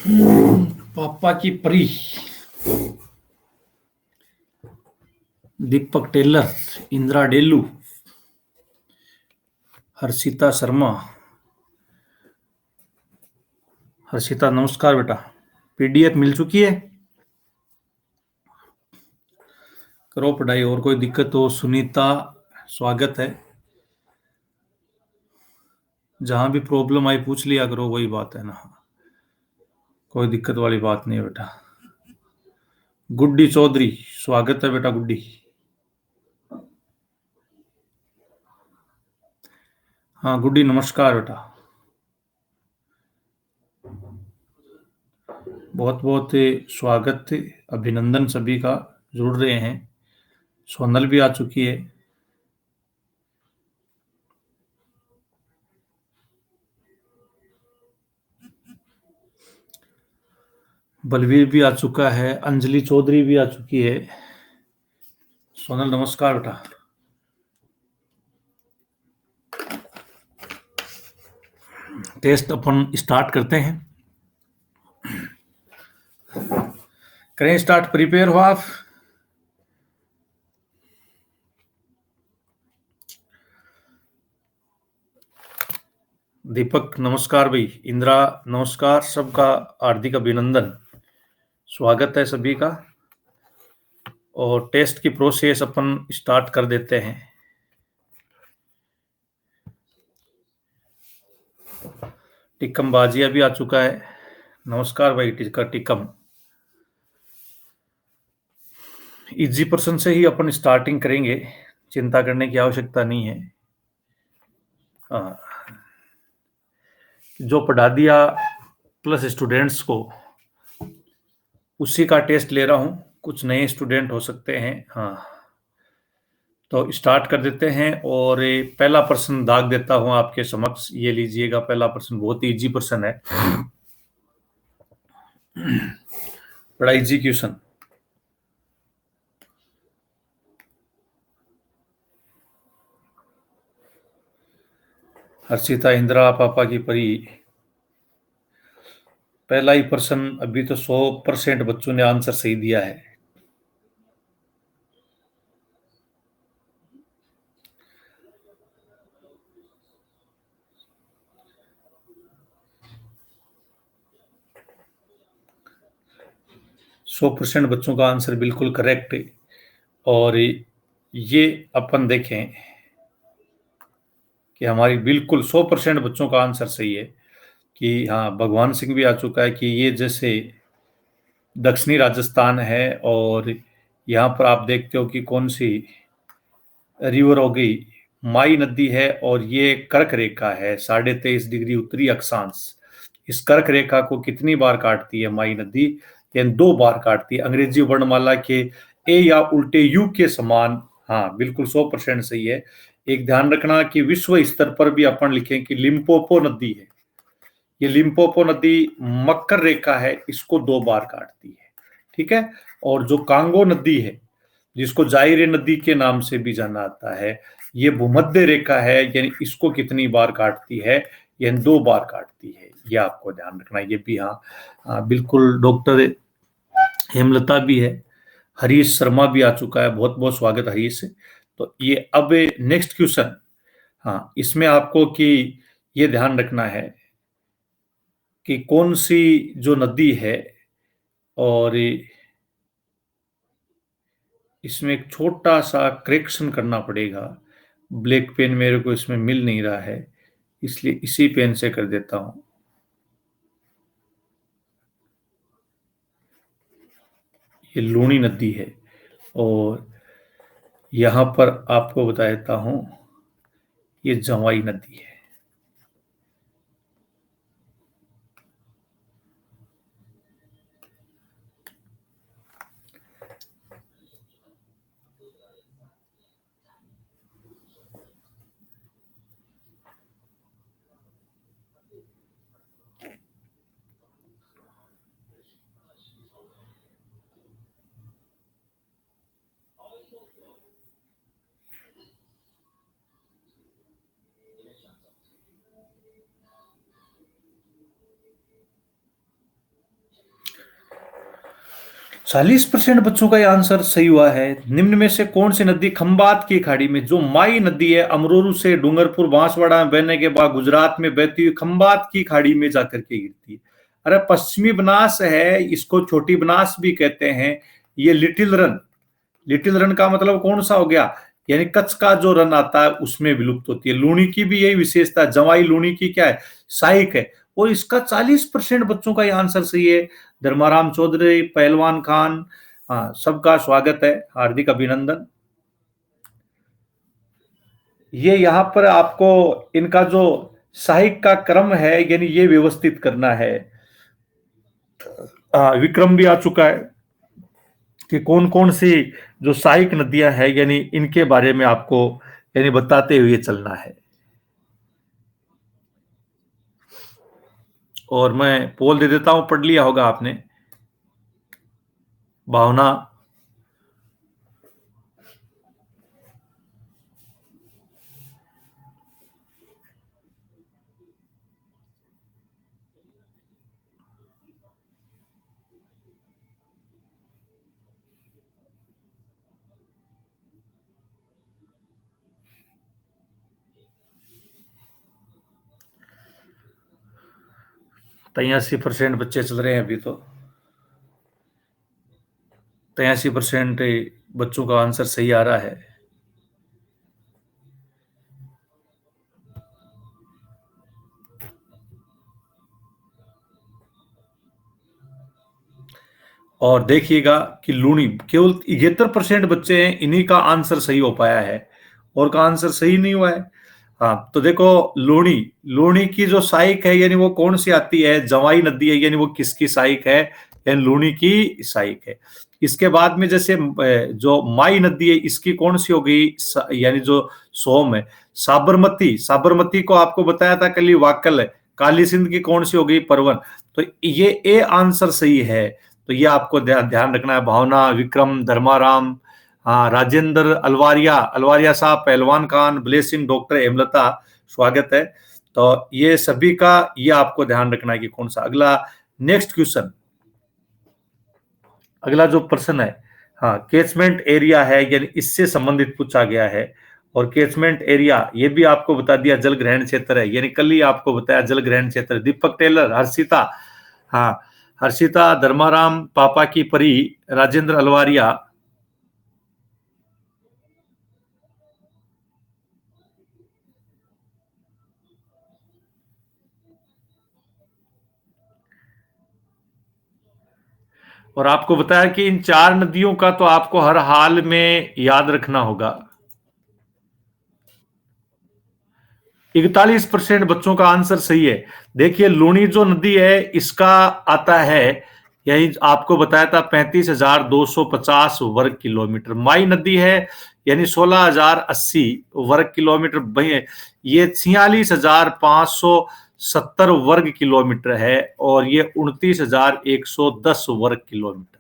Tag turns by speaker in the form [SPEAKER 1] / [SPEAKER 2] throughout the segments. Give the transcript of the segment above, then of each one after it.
[SPEAKER 1] पापा की परी, दीपक टेलर, इंदिरा डेलू, हर्षिता शर्मा। हर्षिता नमस्कार बेटा। पीडीएफ मिल चुकी है? करो पढ़ाई। और कोई दिक्कत हो? सुनीता स्वागत है। जहां भी प्रॉब्लम आई पूछ लिया करो, वही बात है ना। कोई दिक्कत वाली बात नहीं है बेटा। गुड्डी चौधरी स्वागत है बेटा। गुड्डी, हाँ गुड्डी नमस्कार बेटा। बहुत बहुत स्वागत, अभिनंदन सभी का जुड़ रहे हैं। सोनल भी आ चुकी है। बलवीर भी आ चुका है। अंजलि चौधरी भी आ चुकी है। सोनल नमस्कार बेटा। टेस्ट अपन स्टार्ट करते हैं। करें स्टार्ट? प्रिपेयर हो आप? दीपक नमस्कार भाई। इंदिरा नमस्कार। सबका हार्दिक अभिनंदन, स्वागत है सभी का। और टेस्ट की प्रोसेस अपन स्टार्ट कर देते हैं। टिक्कम बाजिया भी आ चुका है। नमस्कार भाई टिक्कम। इजी पर्सन से ही अपन स्टार्टिंग करेंगे, चिंता करने की आवश्यकता नहीं है। हाँ, जो पढ़ा दिया प्लस स्टूडेंट्स को, उसी का टेस्ट ले रहा हूं। कुछ नए स्टूडेंट हो सकते हैं। हाँ, तो स्टार्ट कर देते हैं। और पहला प्रश्न दाग देता हूं आपके समक्ष, ये लीजिएगा। पहला प्रश्न बहुत ही इजी प्रश्न है, बड़ा इजी क्वेश्चन। हर्षिता, इंदिरा, पापा की परी। पहला ही प्रश्न, अभी तो 100% बच्चों ने आंसर सही दिया है। सौ % बच्चों का आंसर बिल्कुल करेक्ट है। और ये अपन देखें कि हमारी बिल्कुल 100% बच्चों का आंसर सही है। कि हाँ, भगवान सिंह भी आ चुका है कि ये जैसे दक्षिणी राजस्थान है, और यहाँ पर आप देखते हो कि कौन सी रिवर हो गई, माई नदी है। और ये कर्क रेखा है, 23.5 डिग्री उत्तरी अक्षांश। इस कर्क रेखा को कितनी बार काटती है माई नदी? यानी 2 बार काटती है। अंग्रेजी वर्णमाला के ए या उल्टे यू के समान। हाँ बिल्कुल 100% सही है। एक ध्यान रखना कि विश्व स्तर पर भी अपन लिखें कि लिम्पोपो नदी है। ये लिम्पोपो नदी मकर रेखा है, इसको 2 बार काटती है। ठीक है। और जो कांगो नदी है, जिसको जायरे नदी के नाम से भी जाना जाता है, ये भूमध्य रेखा है। यानी इसको कितनी बार काटती है? यानी 2 बार काटती है। ये आपको ध्यान रखना है। ये भी हाँ बिल्कुल। डॉक्टर हेमलता भी है। हरीश शर्मा भी आ चुका है। बहुत बहुत स्वागत हरीश। तो ये अब नेक्स्ट क्वेश्चन। हाँ, इसमें आपको कि ये ध्यान रखना है कि कौन सी जो नदी है, और इसमें एक छोटा सा करेक्शन करना पड़ेगा। ब्लैक पेन मेरे को इसमें मिल नहीं रहा है, इसलिए इसी पेन से कर देता हूं। ये लूणी नदी है, और यहां पर आपको बता देता हूं, ये जवाई नदी है। 40% बच्चों का ये आंसर सही हुआ है। निम्न में से कौन सी नदी खंबात की खाड़ी में, जो माई नदी है अमरोरू से डूंगरपुर बांसवाड़ा में बहने के बाद गुजरात में बहती हुई खंबात की खाड़ी में जाकर के गिरती है? अरे पश्चिमी बनास है, इसको छोटी बनास भी कहते हैं। ये लिटिल रन, लिटिल रन का मतलब कौन सा हो गया, यानी कच्छ का जो रन आता है उसमें विलुप्त होती है। लूणी की भी यही विशेषता, जवाई लूणी की क्या है, सहायक है। और इसका 40% बच्चों का ये आंसर सही है। धर्माराम चौधरी, पहलवान खान, हाँ सबका स्वागत है, हार्दिक अभिनंदन। ये यहाँ पर आपको इनका जो साहित्य का क्रम है यानी ये व्यवस्थित करना है। विक्रम भी आ चुका है कि कौन कौन सी जो सहायक नदियां हैं यानी इनके बारे में आपको यानी बताते हुए चलना है। और मैं पोल दे देता हूं, पढ़ लिया होगा आपने। भावना, 83% बच्चे चल रहे हैं अभी तो। 83% बच्चों का आंसर सही आ रहा है। और देखिएगा कि लूणी, केवल 71% बच्चे हैं, इन्हीं का आंसर सही हो पाया है और का आंसर सही नहीं हुआ है। हाँ तो देखो, लूणी, लूणी की जो सहायक है यानी वो कौन सी आती है, जवाई नदी है, यानी वो किसकी सहायक है, यानी लूणी की सहायक है। इसके बाद में जैसे जो माई नदी है इसकी कौन सी हो गई, यानी जो सोम है। साबरमती, साबरमती को आपको बताया था कल, वाकल है। काली सिंध की कौन सी हो गई, परवन। तो ये ए आंसर सही है। तो ये आपको ध्यान रखना है। भावना, विक्रम, धर्माराम, हाँ राजेंद्र, अलवारिया, अलवारिया साहब, पहलवान खान, ब्लेसिंग, डॉक्टर हेमलता, स्वागत है। तो ये सभी का ये आपको ध्यान रखना है कि कौन सा। अगला नेक्स्ट क्वेश्चन, अगला जो प्रश्न है, हाँ कैचमेंट एरिया है यानी इससे संबंधित पूछा गया है। और कैचमेंट एरिया ये भी आपको बता दिया, जल ग्रहण क्षेत्र है, यानी कल ही आपको बताया जल ग्रहण क्षेत्र। दीपक टेलर, हर्षिता, हाँ हर्षिता, धर्माराम, पापा की परी, राजेंद्र अलवारिया। और आपको बताया कि इन 4 नदियों का तो आपको हर हाल में याद रखना होगा। 41% बच्चों का आंसर सही है। देखिए लूणी जो नदी है इसका आता है, यही आपको बताया था, 35,250 वर्ग किलोमीटर। माई नदी है यानी 16,080 वर्ग किलोमीटर। ये 46,570 वर्ग किलोमीटर है और ये 29,110 वर्ग किलोमीटर।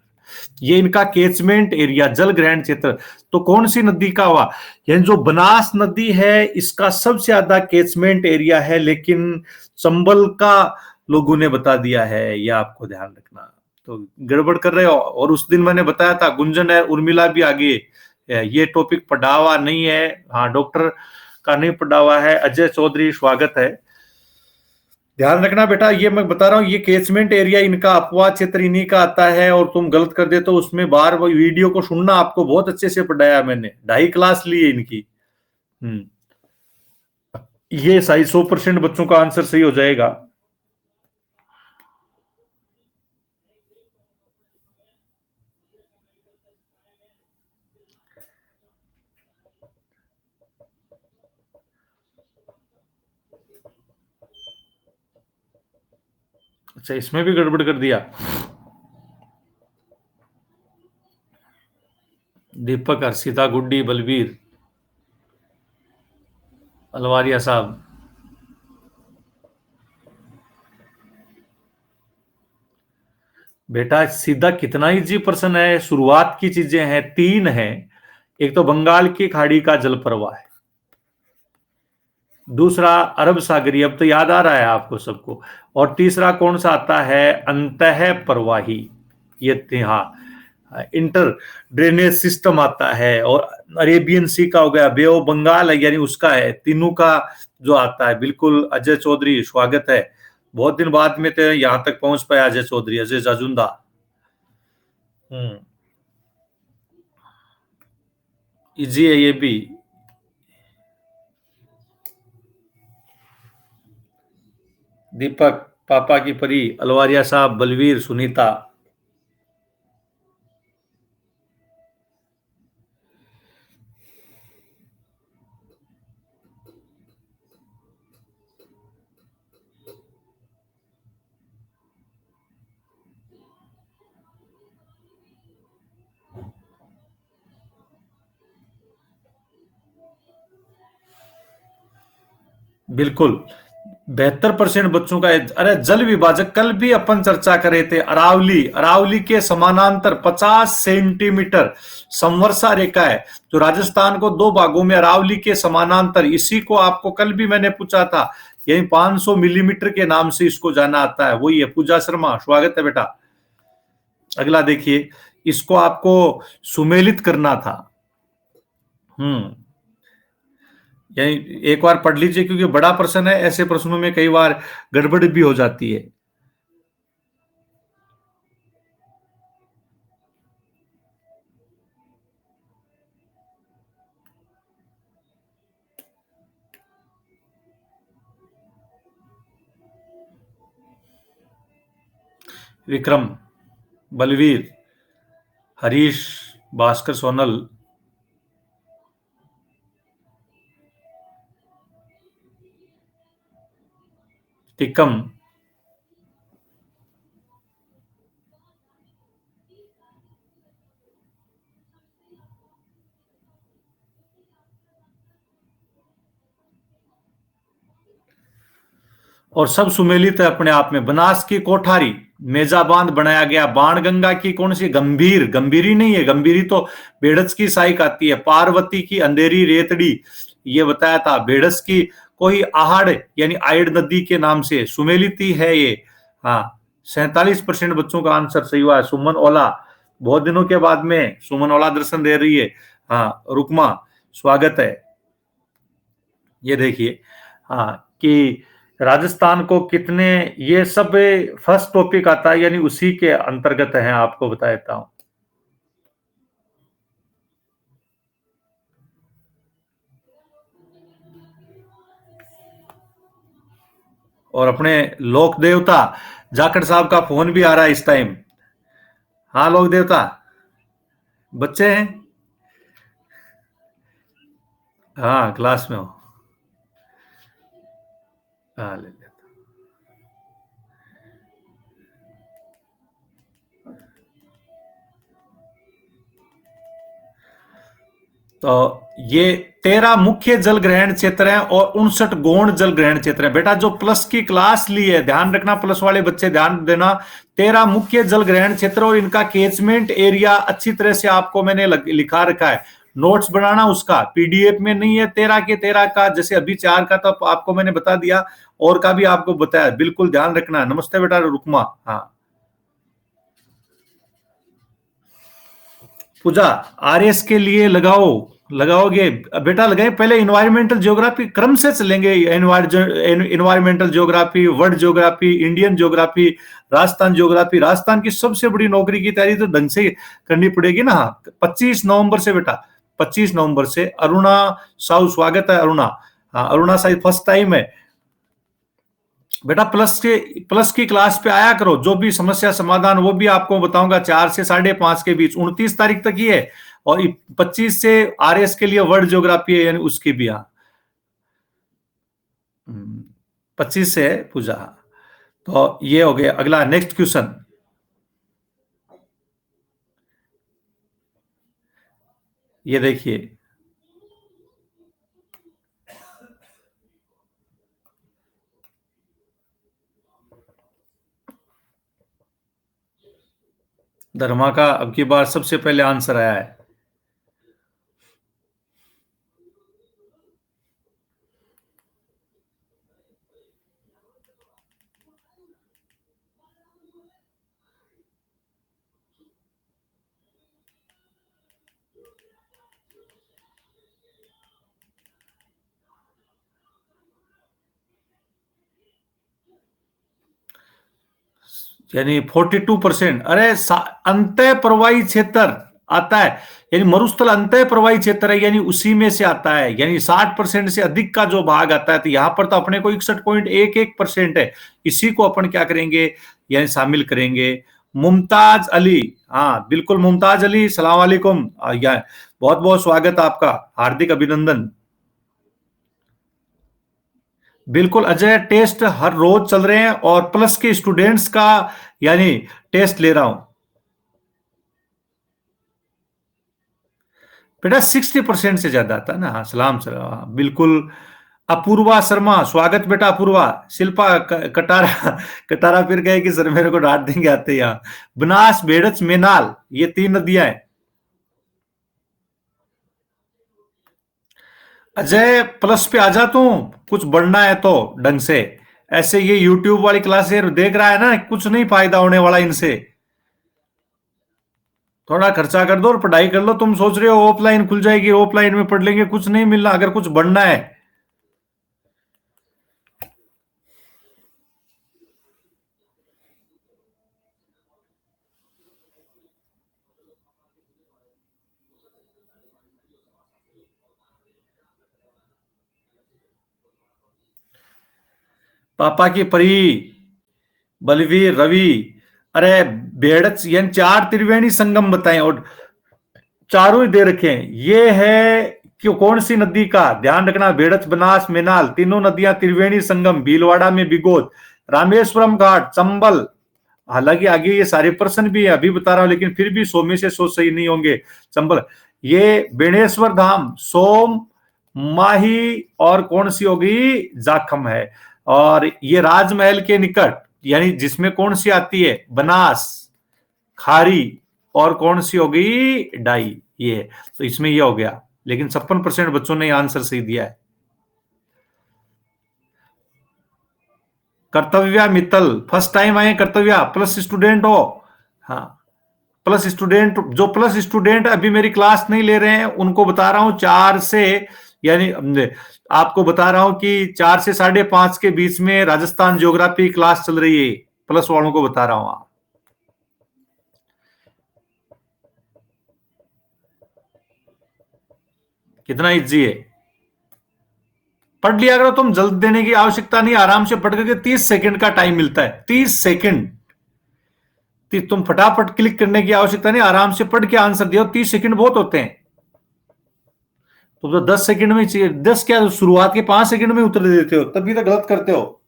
[SPEAKER 1] ये इनका कैचमेंट एरिया, जल ग्रहण क्षेत्र। तो कौन सी नदी का हुआ, यानी जो बनास नदी है इसका सबसे ज्यादा कैचमेंट एरिया है, लेकिन चंबल का लोगों ने बता दिया है, यह आपको ध्यान रखना। तो गड़बड़ कर रहे हो। और उस दिन मैंने बताया था गुंजन है, उर्मिला भी आगे, ये टॉपिक पढ़ा हुआ नहीं है, हाँ डॉक्टर का नहीं पढ़ा हुआ है। अजय चौधरी, स्वागत है। ध्यान रखना बेटा, ये मैं बता रहा हूँ, ये कैचमेंट एरिया इनका, अपवाद क्षेत्र इन्हीं का आता है। और तुम गलत कर दे तो उसमें बार वो वीडियो को सुनना, आपको बहुत अच्छे से पढ़ाया मैंने, 2.5 क्लास ली है इनकी। ये सही, 100% बच्चों का आंसर सही हो जाएगा। अच्छा इसमें भी गड़बड़ कर दिया। दीपक, हर्षिता, गुड्डी, बलबीर, अलवारिया साहब। बेटा सीधा कितना इजी प्रश्न है, शुरुआत की चीजें हैं, 3 हैं। एक तो बंगाल की खाड़ी का जल प्रवाह है, दूसरा अरब सागरीय, अब तो याद आ रहा है आपको सबको। और तीसरा कौन सा आता है, अंतः प्रवाही। ये हाँ इंटर ड्रेनेज सिस्टम आता है, और अरेबियन सी का हो गया, बे ऑफ बंगाल है यानी उसका है, तीनों का जो आता है। बिल्कुल अजय चौधरी, स्वागत है। बहुत दिन बाद में तो यहाँ तक पहुंच पाया अजय चौधरी, अजय जाजुंदा। हम्म, इजी है ये भी। दीपक, पापा की परी, अलवारिया साहब, बलवीर, सुनीता। बिल्कुल 72% बच्चों का। अरे जल विभाजक कल भी अपन चर्चा कर रहे थे, अरावली, अरावली के समानांतर 50 सेंटीमीटर संवर्षा रेखा है, जो राजस्थान को दो भागों में, अरावली के समानांतर। इसी को आपको कल भी मैंने पूछा था, यही 500 मिलीमीटर के नाम से इसको जाना आता है। वही है। पूजा शर्मा, स्वागत है बेटा। अगला देखिए, इसको आपको सुमेलित करना था। हम्म, यही एक बार पढ़ लीजिए, क्योंकि बड़ा प्रश्न है, ऐसे प्रश्नों में कई बार गड़बड़ भी हो जाती है। विक्रम, बलवीर, हरीश, भास्कर सोनल, टिकम, और सब सुमेलित है अपने आप में। बनास की कोठारी, मेजा बांध बनाया गया। बाणगंगा की कौन सी, गंभीर, गंभीरी नहीं है, गंभीरी तो बेड़स की सहायक आती है। पार्वती की अंधेरी रेतड़ी, ये बताया था। बेड़स की कोई आहड़ यानी आयड़ नदी के नाम से सुमेलित ही है ये। हाँ, 47% बच्चों का आंसर सही हुआ है। सुमन ओला, बहुत दिनों के बाद में सुमन ओला दर्शन दे रही है। हाँ, रुकमा, स्वागत है। ये देखिए, हाँ, कि राजस्थान को कितने, ये सब फर्स्ट टॉपिक आता है, यानी उसी के अंतर्गत है, आपको बता देता हूं। और अपने लोक देवता जाखड़ साहब का फोन भी आ रहा है इस टाइम। हाँ लोक देवता, बच्चे हैं। हाँ, क्लास में हो। हाँ, ले ले। तो ये 13 मुख्य जल ग्रहण क्षेत्र हैं और 59 गौण जल ग्रहण क्षेत्र हैं। बेटा जो प्लस की क्लास ली है, ध्यान रखना, प्लस वाले बच्चे ध्यान देना। 13 मुख्य जल ग्रहण क्षेत्र और इनका केचमेंट एरिया अच्छी तरह से आपको मैंने लिखा रखा है। नोट्स बनाना उसका, पीडीएफ में नहीं है 13 के 13 का, जैसे अभी 4 का तो आपको मैंने बता दिया, और का भी आपको बताया, बिल्कुल ध्यान रखना। नमस्ते बेटा रुकमा। हाँ, पूजा, आरएस के लिए लगाओ, लगाओगे बेटा, लगाए। पहले इन्वायरमेंटल ज्योग्राफी क्रम से चलेंगे, environmental geography, world geography, Indian geography, Rajasthan geography. Rajasthan की सबसे बड़ी नौकरी की तैयारी तो ढंग से करनी पड़ेगी ना। 25 नवंबर से बेटा, 25 नवंबर से। अरुणा साहू, स्वागत है अरुणा। हाँ, अरुणा साहब फर्स्ट टाइम है बेटा। प्लस की क्लास पे आया करो, जो भी समस्या समाधान वो भी आपको बताऊंगा, 4 से 5:30 के बीच, 29 तारीख तक ही है। और 25 से आरएस के लिए वर्ल्ड ज्योग्राफी है, यानी उसकी भी। हाँ, 25 से है पूजा। तो ये हो गया। अगला नेक्स्ट क्वेश्चन, ये देखिए। धर्मा का अब की बार सबसे पहले आंसर आया है। यानी 42%। अरे अंतः प्रवाही क्षेत्र आता है, यानी मरुस्थल अंतः प्रवाही क्षेत्र है, यानी उसी में से आता है, यानी 60% से अधिक का जो भाग आता है। तो यहां पर तो अपने को 61.11% है, इसी को अपन क्या करेंगे, यानी शामिल करेंगे। मुमताज अली, हाँ बिल्कुल मुमताज अली, सलाम वालेकुम, बहुत बहुत स्वागत आपका, हार्दिक अभिनंदन। बिल्कुल अजय, टेस्ट हर रोज चल रहे हैं और प्लस के स्टूडेंट्स का यानी टेस्ट ले रहा हूं। बेटा 60% से ज्यादा आता है ना। हाँ सलाम सर, हाँ, बिल्कुल। अपूर्वा शर्मा, स्वागत बेटा अपूर्वा। शिल्पा कटारा कटारा फिर गए कि सर मेरे को डांट देंगे आते यहाँ। बनास, बेड़च, मेनाल, ये 3 नदियां हैं। अजय प्लस पे आ जा तू, कुछ बढ़ना है तो ढंग से। ऐसे ये यूट्यूब वाली क्लासेस देख रहा है ना, कुछ नहीं फायदा होने वाला इनसे। थोड़ा खर्चा कर दो और पढ़ाई कर लो। तुम सोच रहे हो ऑफलाइन खुल जाएगी, ऑफलाइन में पढ़ लेंगे, कुछ नहीं मिलना अगर कुछ बढ़ना है। पापा की परी, बलवीर, रवि, अरे बेड़च, यानी 4 त्रिवेणी संगम बताएं और चारों ही दे रखे हैं। ये है कि कौन सी नदी का ध्यान रखना, बेड़च, बनास, मेनाल, तीनों नदियां त्रिवेणी संगम, भीलवाड़ा में बिगोद, रामेश्वरम घाट, चंबल। हालांकि आगे ये सारे प्रश्न भी है, अभी बता रहा हूं, लेकिन फिर भी 100 में से 100 सही नहीं होंगे। चंबल, ये बेणेश्वर धाम, सोम, माही, और कौन सी होगी, जाखम है। और ये राजमहल के निकट, यानी जिसमें कौन सी आती है, बनास, खारी, और कौन सी होगी, डाई, ये। तो इसमें ये हो गया, लेकिन 56% बच्चों ने आंसर सही दिया है। कर्तव्या मित्तल, फर्स्ट टाइम आए कर्तव्या, प्लस स्टूडेंट हो। हाँ, प्लस स्टूडेंट, जो प्लस स्टूडेंट अभी मेरी क्लास नहीं ले रहे हैं उनको बता रहा हूं, 4 से, यानी आपको बता रहा हूं कि 4 से 5:30 के बीच में राजस्थान ज्योग्राफी क्लास चल रही है, प्लस वालों को बता रहा हूं। कितना इजी है, पढ़ लिया करो तुम, जल्द देने की आवश्यकता नहीं, आराम से पढ़ करके 30 सेकंड का टाइम मिलता है, 30 सेकंड। तुम फटाफट क्लिक करने की आवश्यकता नहीं, आराम से पढ़ के आंसर दियो, 30 सेकंड बहुत होते हैं। तुम तो 10 सेकंड में चाहिए, 10 क्या, शुरुआत के 5 सेकंड में उत्तर दे देते हो, तभी तो गलत करते हो।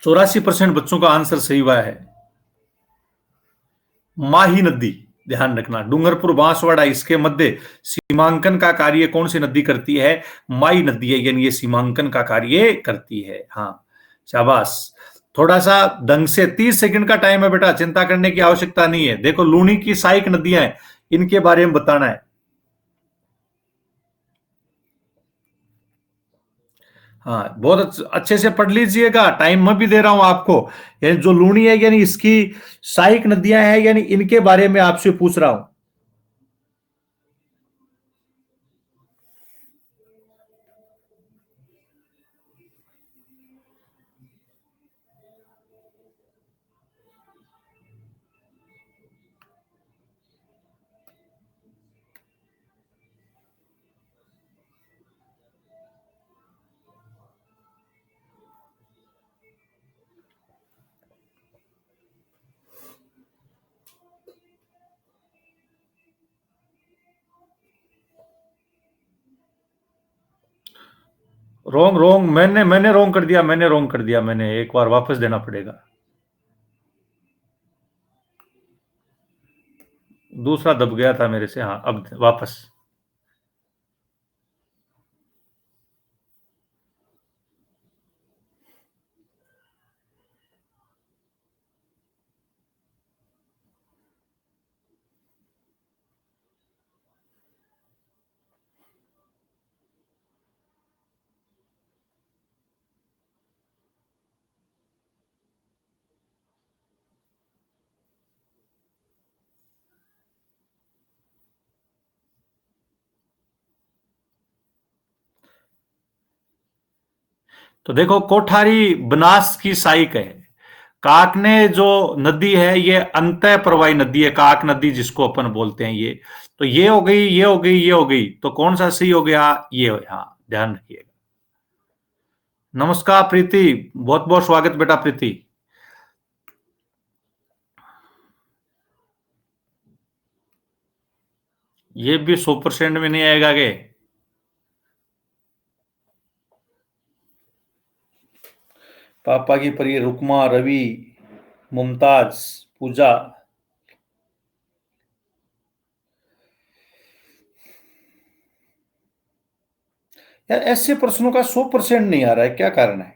[SPEAKER 1] 84% बच्चों का आंसर सही हुआ है। माही नदी, ध्यान रखना, डूंगरपुर, बांसवाड़ा, इसके मध्य सीमांकन का कार्य कौन सी नदी करती है, माई नदी है, यानी ये सीमांकन का कार्य करती है। हाँ शाबाश, थोड़ा सा ढंग से, 30 सेकंड का टाइम है बेटा, चिंता करने की आवश्यकता नहीं है। देखो लूनी की सहायक नदियां हैं, इनके बारे में बताना है। हाँ बहुत अच्छे से पढ़ लीजिएगा, टाइम मैं भी दे रहा हूं आपको। यानी जो लूनी है, यानी इसकी सहायक नदियां हैं, यानी इनके बारे में आपसे पूछ रहा हूं। रोंग रोंग, मैंने रोंग कर दिया, मैंने रोंग कर दिया, मैंने एक बार वापस देना पड़ेगा। दूसरा दब गया था मेरे से, हाँ अब वापस। तो देखो, कोठारी बनास की साइक है। काकने जो नदी है ये अंतः प्रवाही नदी है, काक नदी जिसको अपन बोलते हैं ये। तो ये हो गई, ये हो गई, ये हो गई, तो कौन सा सही हो गया? ये हो, हाँ, ध्यान रखिएगा। नमस्कार प्रीति, बहुत बहुत स्वागत बेटा प्रीति। ये भी 100% में नहीं आएगा के? पापा की परी, रुकमा, रवि, मुमताज, पूजा। यार ऐसे प्रश्नों का 100% नहीं आ रहा है, क्या कारण है?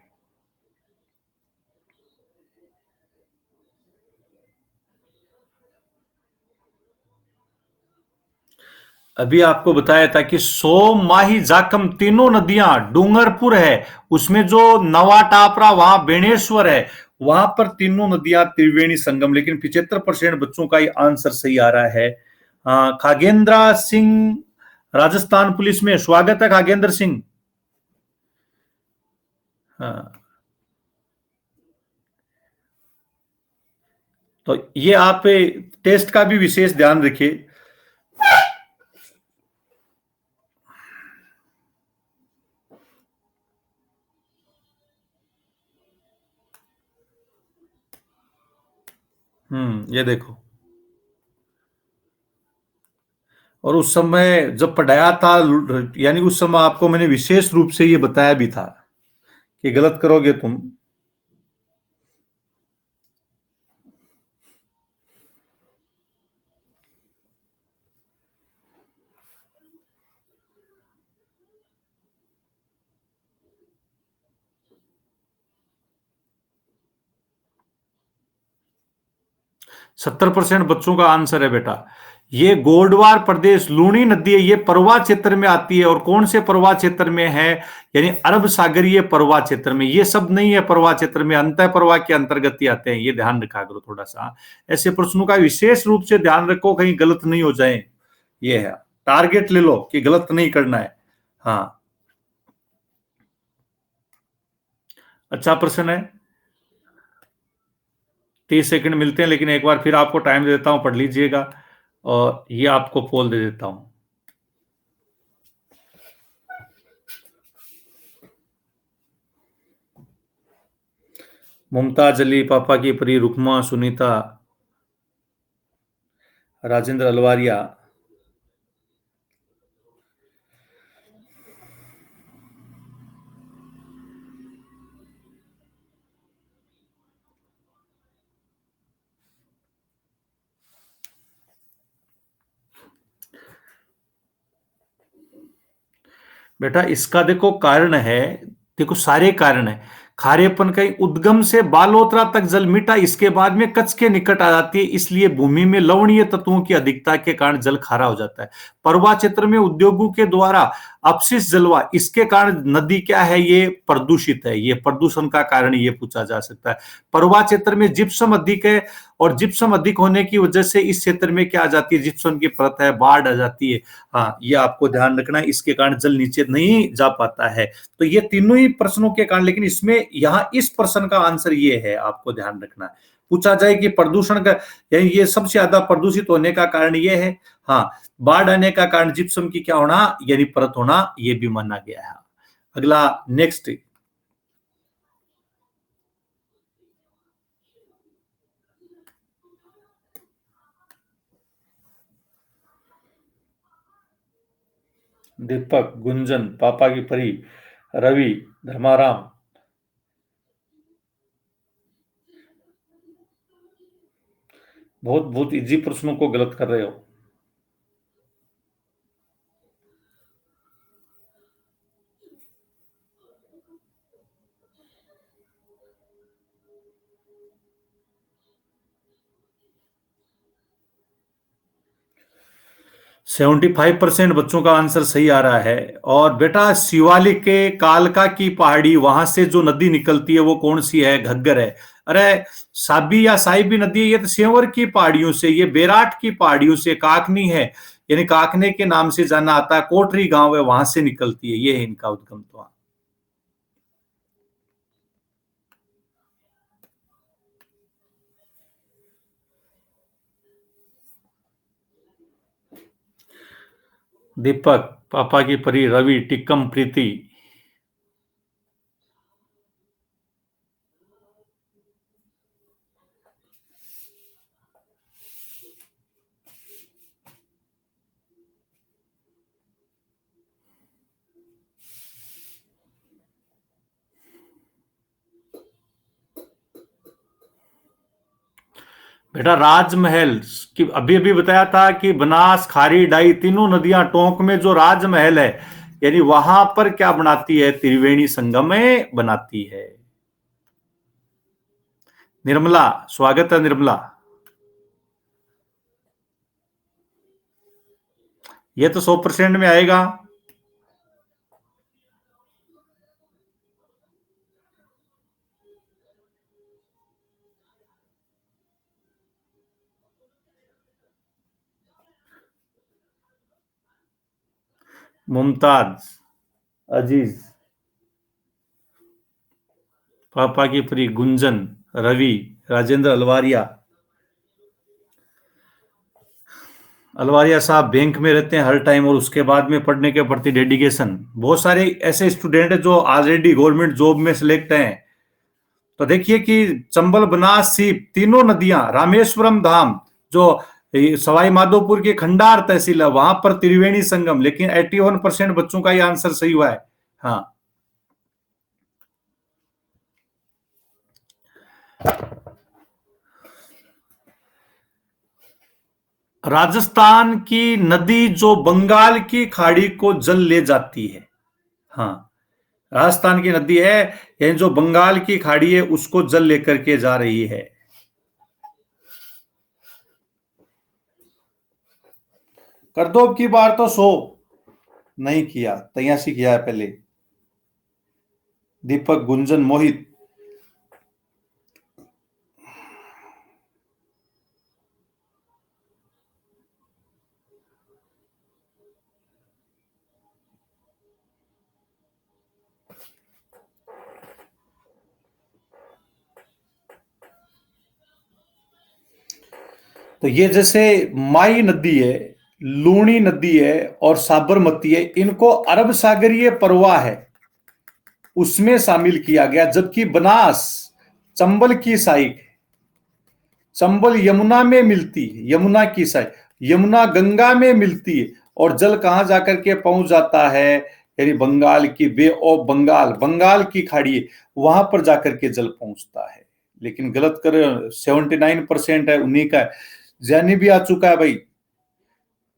[SPEAKER 1] अभी आपको बताया था कि सोम, माही, जाखम तीनों नदियां, डूंगरपुर है उसमें जो नवा टापरा, वहां बेणेश्वर है, वहां पर तीनों नदियां त्रिवेणी संगम। लेकिन 75% बच्चों का ये आंसर सही आ रहा है। खागेंद्र सिंह, राजस्थान पुलिस में, स्वागत है खागेंद्र सिंह। हाँ, तो ये आप टेस्ट का भी विशेष ध्यान रखिए। ये देखो, और उस समय जब पढ़ाया था, यानी उस समय आपको मैंने विशेष रूप से ये बताया भी था कि गलत करोगे तुम। 70% बच्चों का आंसर है बेटा। ये गोडवार प्रदेश, लूणी नदी है, ये परवा क्षेत्र में आती है। और कौन से परवा क्षेत्र में है? यानी अरब सागरीय परवा क्षेत्र में। ये सब नहीं है परवा क्षेत्र में, अंतः परवा के अंतर्गत ही आते हैं। ये ध्यान रखा करो थोड़ा सा। ऐसे प्रश्नों का विशेष रूप से ध्यान रखो, कहीं गलत नहीं हो जाए। ये है, टारगेट ले लो कि गलत नहीं करना है। हाँ, अच्छा प्रश्न है। 30 सेकंड मिलते हैं, लेकिन एक बार फिर आपको टाइम दे देता हूं, पढ़ लीजिएगा। और ये आपको पोल दे देता हूं। मुमताज अली, पापा की परी, रुकमा, सुनीता, राजेंद्र अलवारिया। बेटा इसका देखो कारण है, देखो सारे कारण है। खारेपन का उद्गम से बालोतरा तक जल मीठा, इसके बाद में कच्छ के निकट आ जाती है, इसलिए भूमि में लवणीय तत्वों की अधिकता के कारण जल खारा हो जाता है। परवा क्षेत्र में उद्योगों के द्वारा अपशिष्ट जलवा, इसके कारण नदी क्या है? ये प्रदूषित है। ये प्रदूषण का कारण ये पूछा जा सकता है। परवा क्षेत्र में जिप्सम अधिक है, और जिप्सम अधिक होने की वजह से इस क्षेत्र में क्या आ जाती है? जिप्सम की परत है, बाढ़ आ जाती है। हाँ, ये आपको ध्यान रखना है, इसके कारण जल नीचे नहीं जा पाता है। तो ये तीनों ही प्रश्नों के कारण, लेकिन इसमें यहाँ इस प्रश्न का आंसर ये है, आपको ध्यान रखना है। पूछा जाए कि प्रदूषण का, यानी ये सबसे ज्यादा प्रदूषित होने का कारण ये है। हाँ, बाढ़ आने का कारण जिप्सम की क्या होना, यानी परत होना, ये भी माना गया है। अगला, नेक्स्ट। दीपक, गुंजन, पापा की परी, रवि, धर्माराम। बहुत बहुत इजी प्रश्नों को गलत कर रहे हो। 75% बच्चों का आंसर सही आ रहा है। और बेटा शिवालिक के कालका की पहाड़ी, वहां से जो नदी निकलती है वो कौन सी है? घग्गर है। अरे, साबी या साहिबी नदी है, ये तो सेंवर की पहाड़ियों से, ये बेराट की पहाड़ियों से, काकनी है, यानी काकने के नाम से जाना आता है, कोटरी गांव है, वहां से निकलती है। ये है इनका उद्गम। तो दीपक, पापा की परी, रवि, टिक्कम, प्रीति। बेटा राजमहल की अभी अभी बताया था कि बनास, खारी, डाई तीनों नदियां टोंक में जो राजमहल है, यानी वहां पर क्या बनाती है, त्रिवेणी संगम में बनाती है। निर्मला, स्वागत है निर्मला। ये तो 100% में आएगा। मुमताज, अजीज, पापा की परी, गुंजन, रवि, राजेंद्र अलवारिया। अलवारिया साहब बैंक में रहते हैं हर टाइम, और उसके बाद में पढ़ने के प्रति डेडिकेशन। बहुत सारे ऐसे स्टूडेंट हैं जो ऑलरेडी गवर्नमेंट जॉब में सिलेक्ट हैं। तो देखिए कि चंबल, बनास, सीप तीनों नदियां, रामेश्वरम धाम जो सवाई माधोपुर की खंडार तहसील है, वहां पर त्रिवेणी संगम। लेकिन 81% बच्चों का ये आंसर सही हुआ है। हाँ, राजस्थान की नदी जो बंगाल की खाड़ी को जल ले जाती है। हाँ, राजस्थान की नदी है, ये जो बंगाल की खाड़ी है उसको जल लेकर के जा रही है। कर दो अब की बार तो 100। नहीं किया, तैयासी किया है पहले। दीपक, गुंजन, मोहित। तो ये जैसे माई नदी है, लूणी नदी है और साबरमती है, इनको अरब सागरीय परवाह है उसमें शामिल किया गया। जबकि बनास चंबल की साइड, चंबल यमुना में मिलती है, यमुना की साइड, यमुना गंगा में मिलती है। और जल कहां जाकर के पहुंच जाता है, यानी बंगाल की बे ऑफ बंगाल, बंगाल की खाड़ी, वहां पर जाकर के जल पहुंचता है। लेकिन गलत कर 79% है उन्हीं का है। जैनी भी आ चुका है भाई,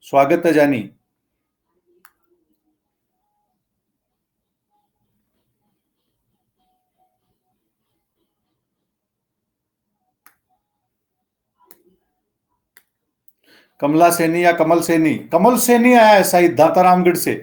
[SPEAKER 1] स्वागत है जानी। कमला सैनी या कमल सैनी, कमल सैनी आया है शायद दातारामगढ़ से।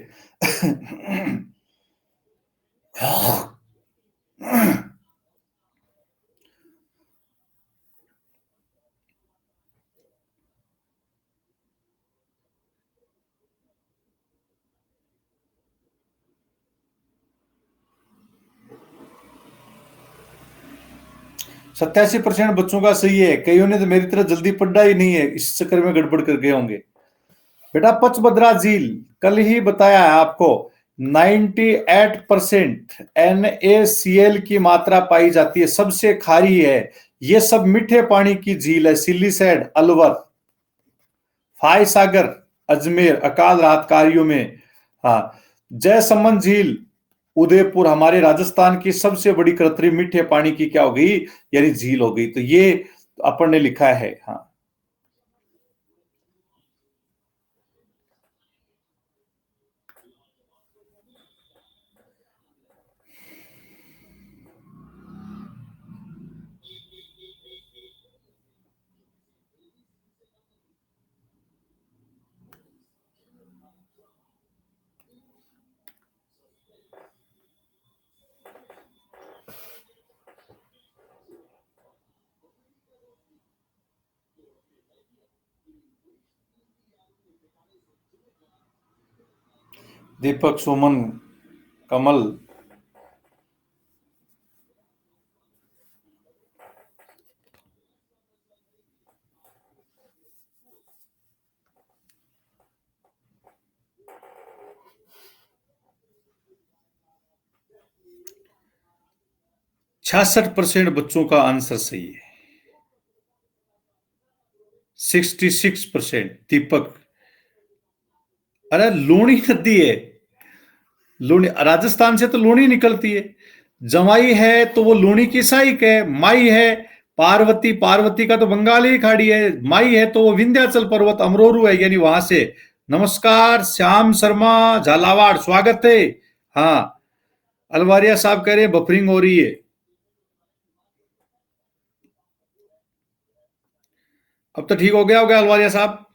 [SPEAKER 1] 87% बच्चों का सही है। कईयों ने तो मेरी तरह जल्दी पढ़ा ही नहीं है, इस चक्कर में गड़बड़ कर गए होंगे। बेटा पचभद्रा झील, कल ही बताया है आपको, 98% NaCl की मात्रा पाई जाती है, सबसे खारी है। ये सब मीठे पानी की झील है। सिल्लीसैड, अलवर, फाय सागर, अजमेर, अकाल राहत कार्यों में। हाँ, जयसमंद झील, उदयपुर, हमारे राजस्थान की सबसे बड़ी कृत्रिम मीठे पानी की क्या हो गई, यानी झील हो गई। तो ये अपन ने लिखा है। हाँ, दीपक, सुमन, कमल। 66% बच्चों का आंसर सही है। 66%। दीपक, अरे लूणी नदी है। लूणी राजस्थान से तो लूणी निकलती है। जमाई है तो वो लूणी की सहायक है। माई है पार्वती, पार्वती का तो बंगाली खाड़ी है। माई है तो वो विंध्याचल पर्वत अमरोरू है, यानी वहां से। नमस्कार श्याम शर्मा झालावाड़, स्वागत है। हाँ, अलवारिया साहब कह रहे हैं बफरिंग हो रही है। अब तो ठीक हो गया होगा अलवारिया साहब।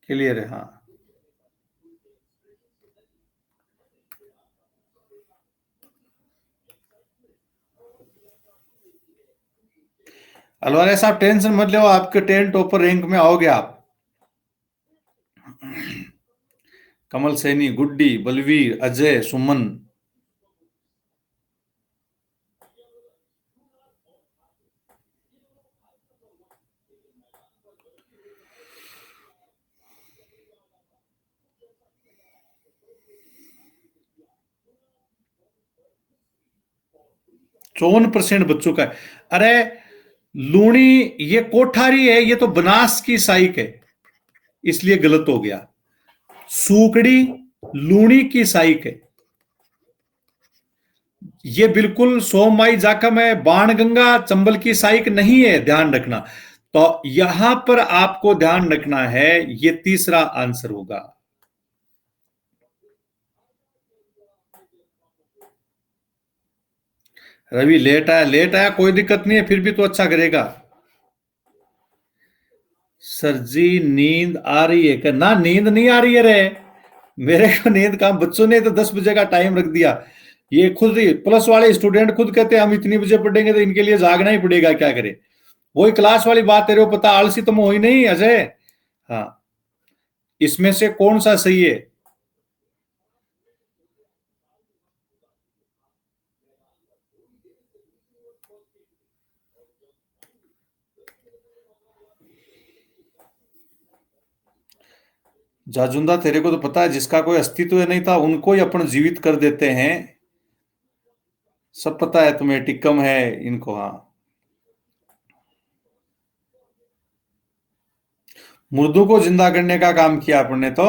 [SPEAKER 1] क्लियर है, हाँ। अलवारिया साहब टेंशन मत लो, आपके 10 टॉपर रैंक में आओगे आप। कमल सैनी, गुड्डी, बलवीर, अजय, सुमन। 54% बच्चों का है। अरे लूणी, ये कोठारी है, ये तो बनास की साइक है, इसलिए गलत हो गया। सूकड़ी लूणी की साइक है। ये बिल्कुल सोमवाई जाकम है, बाणगंगा चंबल की साइक नहीं है, ध्यान रखना। तो यहां पर आपको ध्यान रखना है, ये तीसरा आंसर होगा। रवि लेट आया, लेट आया, कोई दिक्कत नहीं है, फिर भी तो अच्छा करेगा। सर जी नींद आ रही है क्या? ना, नींद नहीं आ रही है रे। मेरे को नींद कहां, बच्चों ने तो 10 बजे का टाइम रख दिया। ये खुद ही प्लस वाले स्टूडेंट खुद कहते हैं हम इतनी बजे पढ़ेंगे, तो इनके लिए जागना ही पड़ेगा, क्या करे। वही क्लास वाली बात तेरे को पता, आलसी तो मैं हुई नहीं अजय। हाँ, इसमें से कौन सा सही है? जाजुंदा, तेरे को तो पता है, जिसका कोई अस्तित्व नहीं था उनको ही अपन जीवित कर देते हैं। सब पता है तुम्हें, टिक्कम है इनको, हाँ। मुर्दों को जिंदा करने का काम किया अपन ने तो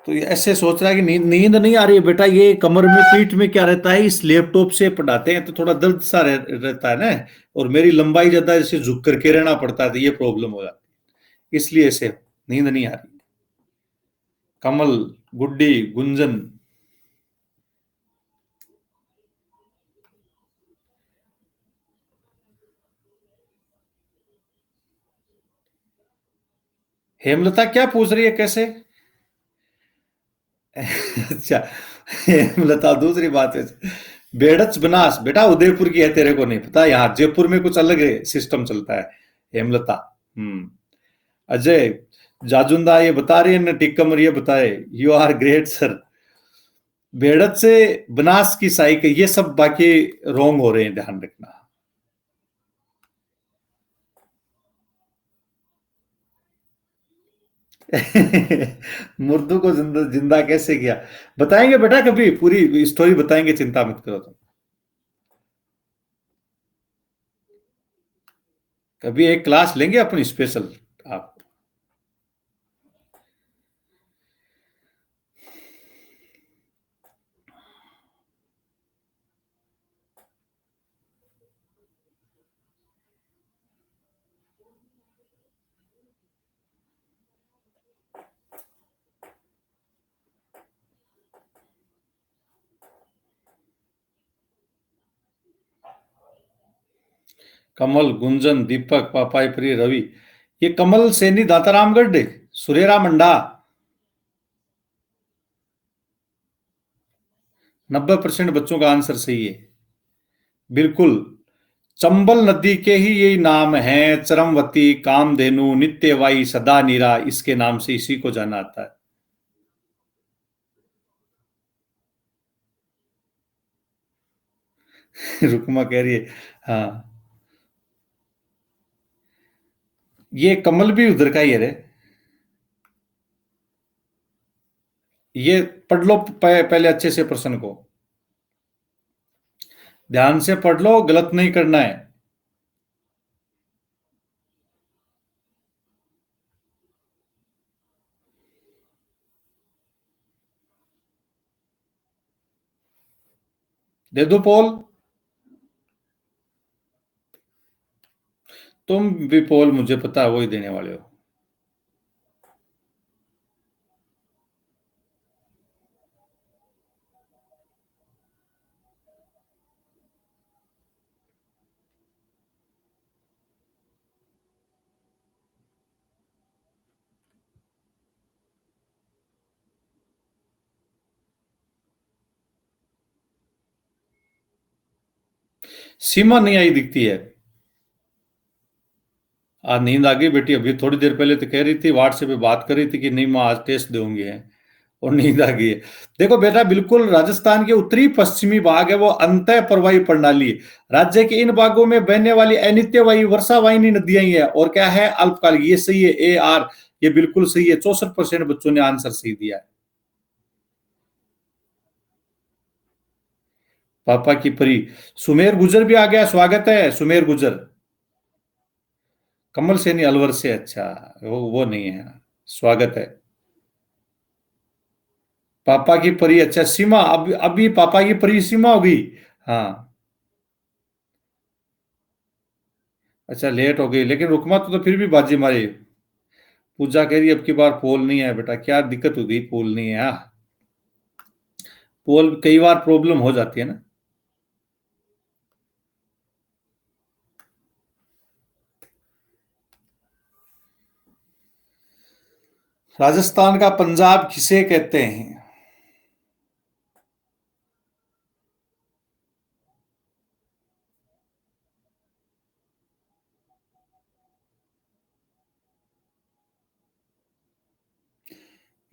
[SPEAKER 1] ये ऐसे सोच रहा है कि नींद नींद नहीं आ रही है बेटा, ये कमर में पीठ में क्या रहता है, इस लैपटॉप से पढ़ाते हैं तो थोड़ा दर्द सा रहता है ना। और मेरी लंबाई ज्यादा, जैसे झुक करके रहना पड़ता है, तो ये प्रॉब्लम हो जाती है, इसलिए ऐसे नींद नहीं आ रही। कमल, गुड्डी, गुंजन। हेमलता क्या पूछ रही है, कैसे? अच्छा, हेमलता दूसरी बात है। बेड़च बनास बेटा उदयपुर की है, तेरे को नहीं पता, यहाँ जयपुर में कुछ अलग सिस्टम चलता है। हेमलता। अजय, जाजुंदा ये बता रही है ना, टिक्कम, ये बताए you are great sir. Bedach से बनास की साइक, ये सब बाकी रोंग हो रहे हैं, ध्यान रखना। मुर्दों को जिंदा जिंदा कैसे किया, बताएंगे बेटा, कभी पूरी स्टोरी बताएंगे, चिंता मत करो तुम। कभी एक क्लास लेंगे अपनी स्पेशल। आप कमल, गुंजन, दीपक, पापाई प्री, रवि। ये कमल सैनी दातारामगढ़, सुरेरा मंडा। 90% बच्चों का आंसर सही है। बिल्कुल। चंबल नदी के ही यही नाम है, चरमवती, कामधेनु, नित्यवाई, सदा नीरा, इसके नाम से इसी को जाना आता है। रुकमा कह रही है। हाँ, ये कमल भी उधर का ही है रे। ये पढ़ लो पहले अच्छे से प्रश्न को, ध्यान से पढ़ लो, गलत नहीं करना है। दे दो पोल, तुम भी पोल मुझे पता है वही देने वाले हो। सीमा नहीं आई दिखती है। आज नींद आ गई बेटी, अभी थोड़ी देर पहले तो कह रही थी, व्हाट्सएप पे बात कर रही थी कि नहीं माँ आज टेस्ट दूंगी है, और नींद आ गई है। देखो बेटा, बिल्कुल राजस्थान के उत्तरी पश्चिमी भाग है वो अंतः प्रवाही प्रणाली है। राज्य के इन भागों में बहने वाली अनित्यवाही वर्षावाहिनी नदियां ही है। और क्या है? अल्पकालिक। ये सही है, ए आर, ये बिल्कुल सही है। 64% बच्चों ने आंसर सही दिया है। पापा की परी, सुमेर गुजर भी आ गया, स्वागत है सुमेर गुजर। कमल सैनी अलवर से, अच्छा, वो नहीं है, स्वागत है। पापा की परी, अच्छा सीमा, अभी अभी पापा की परी सीमा होगी। हाँ, अच्छा लेट हो गई, लेकिन रुकमा तो फिर भी बाजी मारी। पूजा कह रही अब की बार पोल नहीं है बेटा, क्या दिक्कत होगी, पोल नहीं है। हाँ, पोल कई बार प्रॉब्लम हो जाती है ना। राजस्थान का पंजाब किसे कहते हैं?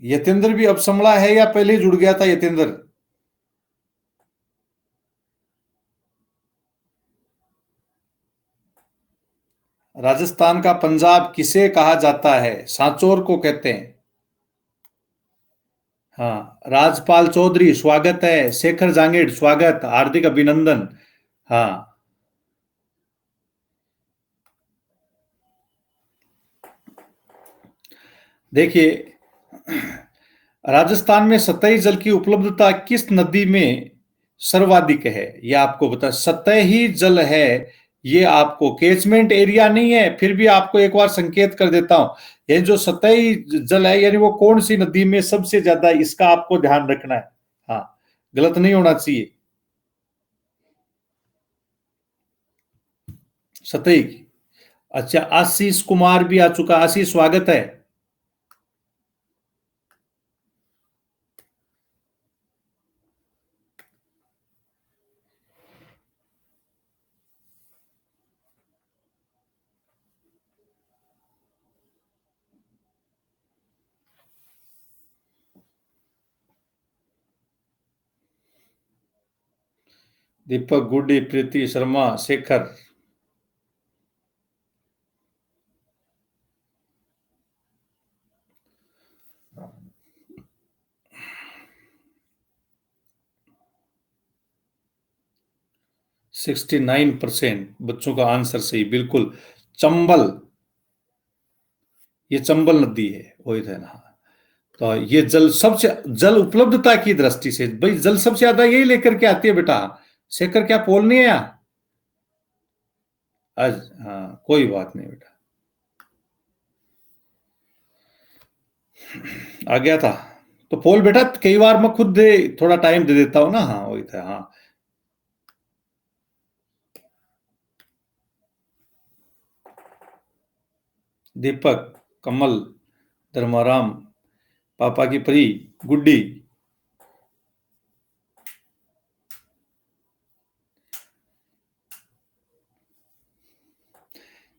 [SPEAKER 1] यतेंद्र भी अब संभला है या पहले ही जुड़ गया था यतेंद्र? राजस्थान का पंजाब किसे कहा जाता है? सांचौर को कहते हैं। हाँ, राजपाल चौधरी स्वागत है, शेखर जांगीड़ स्वागत, हार्दिक अभिनंदन। हाँ, देखिए, राजस्थान में सतही जल की उपलब्धता किस नदी में सर्वाधिक है? ये आपको बता, सतही जल है, ये आपको कैचमेंट एरिया नहीं है, फिर भी आपको एक बार संकेत कर देता हूं। ये जो सतही जल है यानी वो कौन सी नदी में सबसे ज्यादा, इसका आपको ध्यान रखना है। हाँ, गलत नहीं होना चाहिए। सतही की। अच्छा, आशीष कुमार भी आ चुका, आशीष स्वागत है। दीपक गुड्डी, प्रीति शर्मा, शेखर। 69% बच्चों का आंसर सही, बिल्कुल। चंबल, ये चंबल नदी है, वही है ना। तो ये जल सबसे, जल उपलब्धता की दृष्टि से भाई जल सबसे ज्यादा यही लेकर के आती है बेटा। शेखर, क्या पोल नहीं है यहाँ आज? हाँ, कोई बात नहीं बेटा, आ गया था। तो पोल बेटा कई बार मैं खुद दे, थोड़ा टाइम दे देता हूँ ना। हाँ, वही था। हाँ, दीपक, कमल, धर्माराम, पापा की परी, गुड्डी।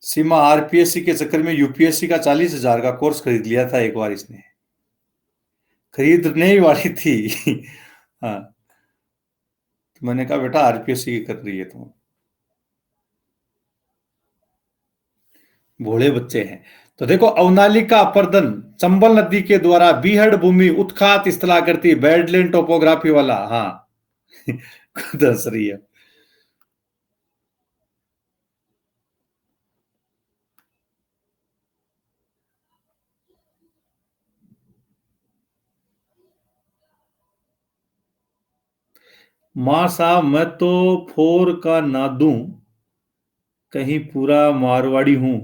[SPEAKER 1] सीमा, आरपीएससी के चक्कर में यूपीएससी का 40,000 का कोर्स खरीद लिया था एक बार इसने, खरीदने ही वाली थी। हाँ, तो मैंने कहा बेटा आरपीएससी की कर रही है तुम, भोले बच्चे हैं। तो देखो, अवनालिका अपर्दन चंबल नदी के द्वारा बीहड़ भूमि उत्खात स्थला करती, बैडलैंड टोपोग्राफी वाला, हाँ। खुद हंस रही है। मां साहब मैं तो फोर का ना दूं, कहीं पूरा मारवाड़ी हूं।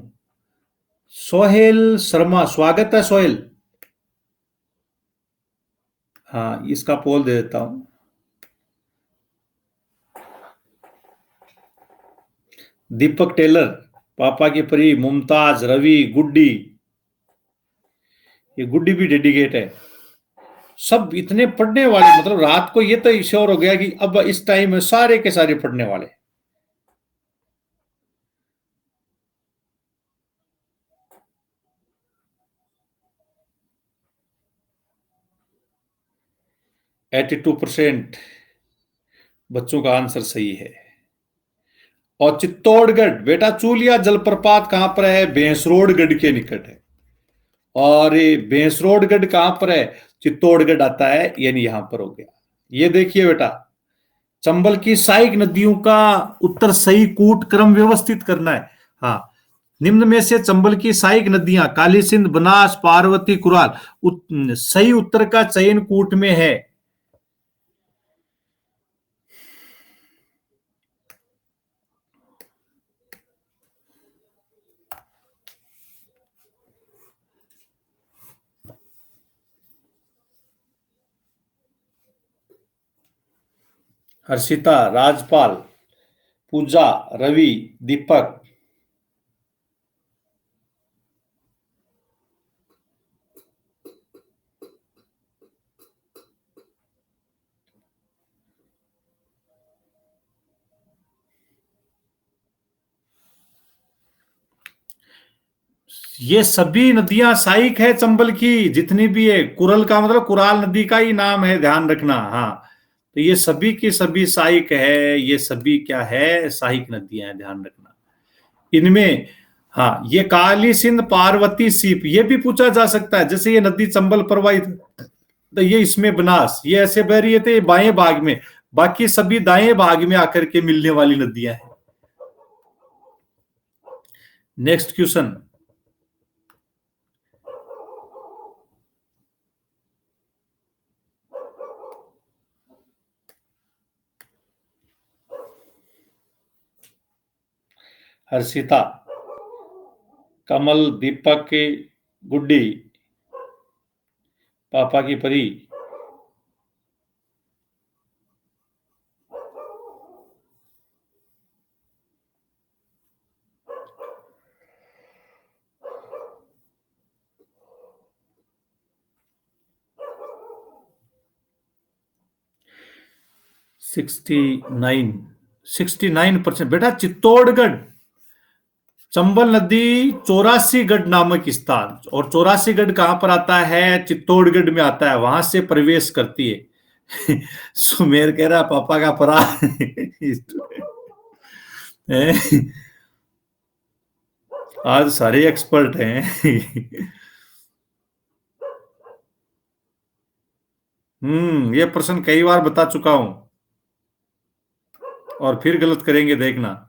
[SPEAKER 1] सोहेल शर्मा, स्वागत है सोहेल। हाँ, इसका पोल दे देता हूं। दीपक टेलर, पापा की परी, मुमताज, रवि, गुड्डी, ये गुड्डी भी डेडिकेट है। सब इतने पढ़ने वाले, मतलब रात को ये तो श्योर हो गया कि अब इस टाइम में सारे के सारे पढ़ने वाले। एटी 2% बच्चों का आंसर सही है। और चित्तौड़गढ़, बेटा चूलिया जलप्रपात कहां पर है? भैंसरोडगढ़ के निकट है। और ये भैंसरोडगढ़ कहां पर है? चित्तौड़गढ़ आता है, यानी यहां पर हो गया। ये देखिए बेटा, चंबल की सहायक नदियों का उत्तर सही कूट क्रम व्यवस्थित करना है। हाँ, निम्न में से चंबल की सहायक नदियां काली सिंध, बनास, पार्वती, कुराल, सही उत्तर का चयन कूट में है। हर्षिता, राजपाल, पूजा, रवि, दीपक। ये सभी नदियां सहायक है चंबल की, जितनी भी है। कुरल का मतलब कुराल नदी का ही नाम है, ध्यान रखना। हाँ, तो ये सभी की सभी सहायक है, ये सभी क्या है? सहायक नदियां हैं, ध्यान रखना इनमें। हाँ, ये काली सिंध, पार्वती, सीप, ये भी पूछा जा सकता है। जैसे ये नदी चंबल प्रवाहित, तो ये इसमें बनास, ये ऐसे बह रही है तो ये बाएं भाग में, बाकी सभी दाएं भाग में आकर के मिलने वाली नदियां हैं। Next question. हर्षिता, कमल, दीपक, गुड्डी, पापा की परी। सिक्सटी 69% बेटा। चित्तौड़गढ़, चंबल नदी 84गढ़ नामक स्थान, और 84गढ़ कहां पर आता है? चित्तौड़गढ़ में आता है, वहां से प्रवेश करती है। सुमेर कह रहा पापा का परा। आज सारे एक्सपर्ट हैं। ये प्रश्न कई बार बता चुका हूं, और फिर गलत करेंगे, देखना।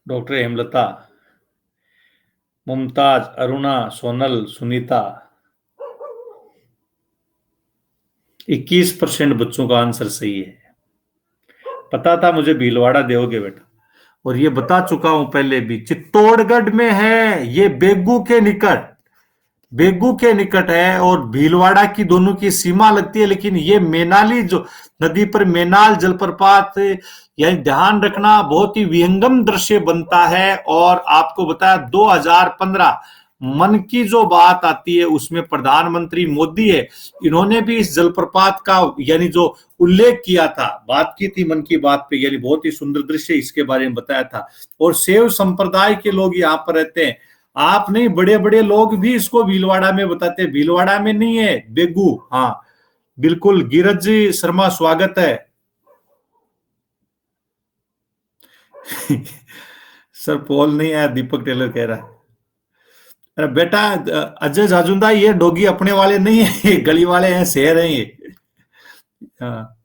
[SPEAKER 1] डॉक्टर हेमलता, मुमताज, अरुणा, सोनल, सुनीता। 21% बच्चों का आंसर सही है। पता था मुझे भीलवाड़ा दोगे बेटा, और ये बता चुका हूं पहले भी। चित्तौड़गढ़ में है, ये बेगू के निकट, बेगू के निकट है, और भीलवाड़ा की दोनों की सीमा लगती है। लेकिन ये मैनाली जो नदी पर मैनाल जलप्रपात, यानी ध्यान रखना, बहुत ही विहंगम दृश्य बनता है। और आपको बताया 2015 मन की जो बात आती है उसमें प्रधानमंत्री मोदी है, इन्होंने भी इस जलप्रपात का यानी जो उल्लेख किया था, बात की थी मन की बात पे, यानी बहुत ही सुंदर दृश्य इसके बारे में बताया था। और सेव संप्रदाय के लोग यहाँ पर रहते हैं, आप नहीं, बड़े बड़े लोग भी इसको भीलवाड़ा में बताते हैं। भीलवाड़ा में नहीं है, बेगू। हाँ बिल्कुल, गिरज जी शर्मा स्वागत है। सर पोल नहीं आया, दीपक टेलर कह रहा है। अरे बेटा अजय जाजुंदा, ये डोगी अपने वाले नहीं है, ये गली वाले हैं, शहर हैं ये। हाँ।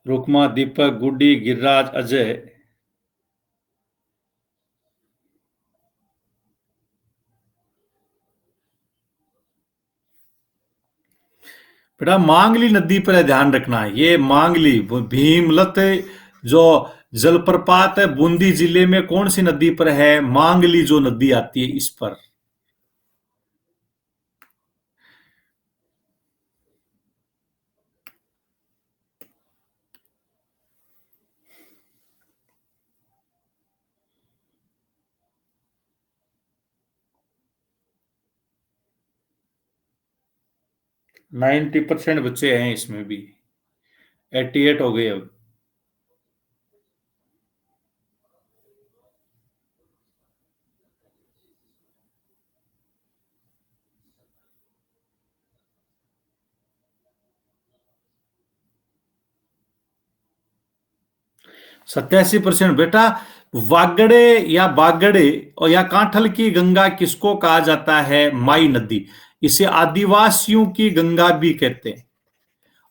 [SPEAKER 1] रुकमा, दीपक, गुड्डी, गिरिराज, अजय। बेटा मांगली नदी पर ध्यान रखना है, ये मांगली भीमलत जो जलप्रपात है बूंदी जिले में, कौन सी नदी पर है? मांगली जो नदी आती है इस पर। नाइन्टी परसेंट बच्चे हैं इसमें भी, 88 हो गए अब। सत्यासी परसेंट बेटा। वागड़े या बागड़े और या कांठल की गंगा किसको कहा जाता है? माई नदी। इसे आदिवासियों की गंगा भी कहते हैं।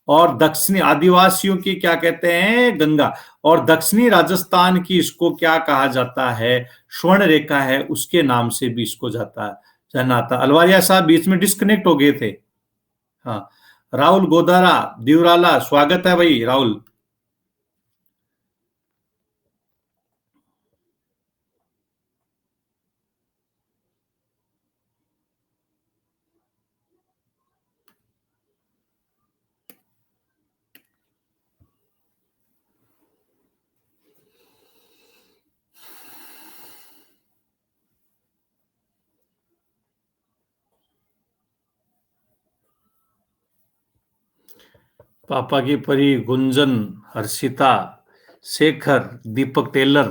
[SPEAKER 1] और दक्षिणी आदिवासियों की क्या कहते हैं? गंगा। और दक्षिणी राजस्थान की इसको क्या कहा जाता है? स्वर्ण रेखा है, उसके नाम से भी इसको जाना था। अलवारिया साहब बीच में डिस्कनेक्ट हो गए थे। हाँ। राहुल गोदारा दिवराला, स्वागत है भाई राहुल। पापा की परी, गुंजन, हर्षिता, शेखर, दीपक टेलर।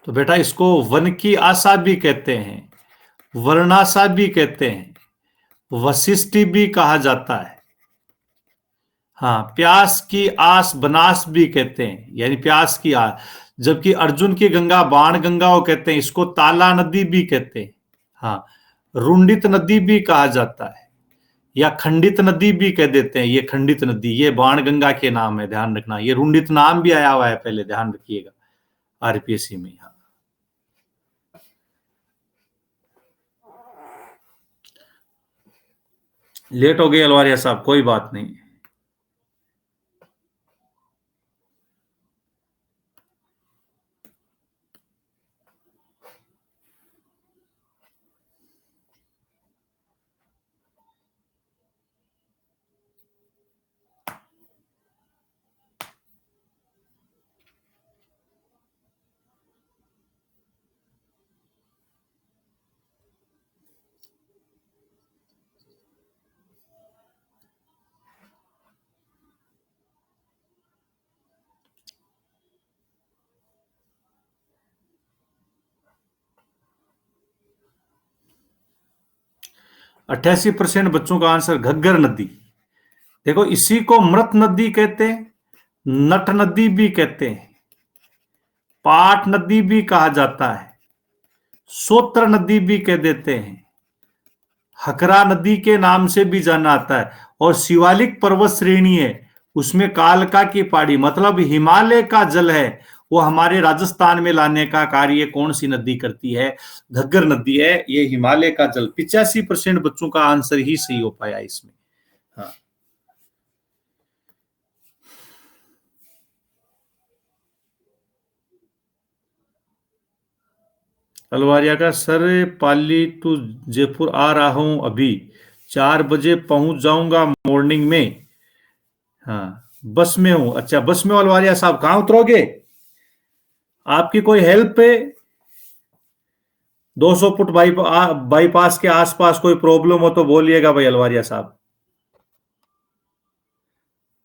[SPEAKER 1] तो बेटा इसको वन की आशा भी कहते हैं, वर्णाशा भी कहते हैं, वशिष्ठी भी कहा जाता है। हाँ, प्यास की आस बनास भी कहते हैं, यानी प्यास की आस। जबकि अर्जुन की गंगा बाण गंगा वो कहते हैं, इसको ताला नदी भी कहते हैं। हाँ, रुंडित नदी भी कहा जाता है, या खंडित नदी भी कह देते हैं। ये खंडित नदी, ये बाण गंगा के नाम है, ध्यान रखना। ये रुंडित नाम भी आया हुआ है पहले, ध्यान रखिएगा आरपीएससी में। हाँ, लेट हो गए अलवारिया साहब, कोई बात नहीं। 88% बच्चों का आंसर घग्गर नदी। देखो इसी को मृत नदी कहते हैं, नट नदी भी कहते हैं, पाठ नदी भी कहा जाता है, सोत्र नदी भी कह देते हैं, हकरा नदी के नाम से भी जाना आता है। और शिवालिक पर्वत श्रेणी है, उसमें कालका की पहाड़ी मतलब हिमालय का जल है, वो हमारे राजस्थान में लाने का कार्य कौन सी नदी करती है? घग्गर नदी है। ये हिमालय का जल 85% बच्चों का आंसर ही सही हो पाया इसमें। हाँ, अलवारिया का सर, पाली टू जयपुर आ रहा हूं अभी, 4 बजे पहुंच जाऊंगा मॉर्निंग में। हाँ, बस में हूँ। अच्छा, बस में हो अलवारिया साहब, कहाँ उतरोगे? आपकी कोई हेल्प पे 200 फुट बाईपास के आसपास कोई प्रॉब्लम हो तो बोलिएगा भाई अलवारिया साहब।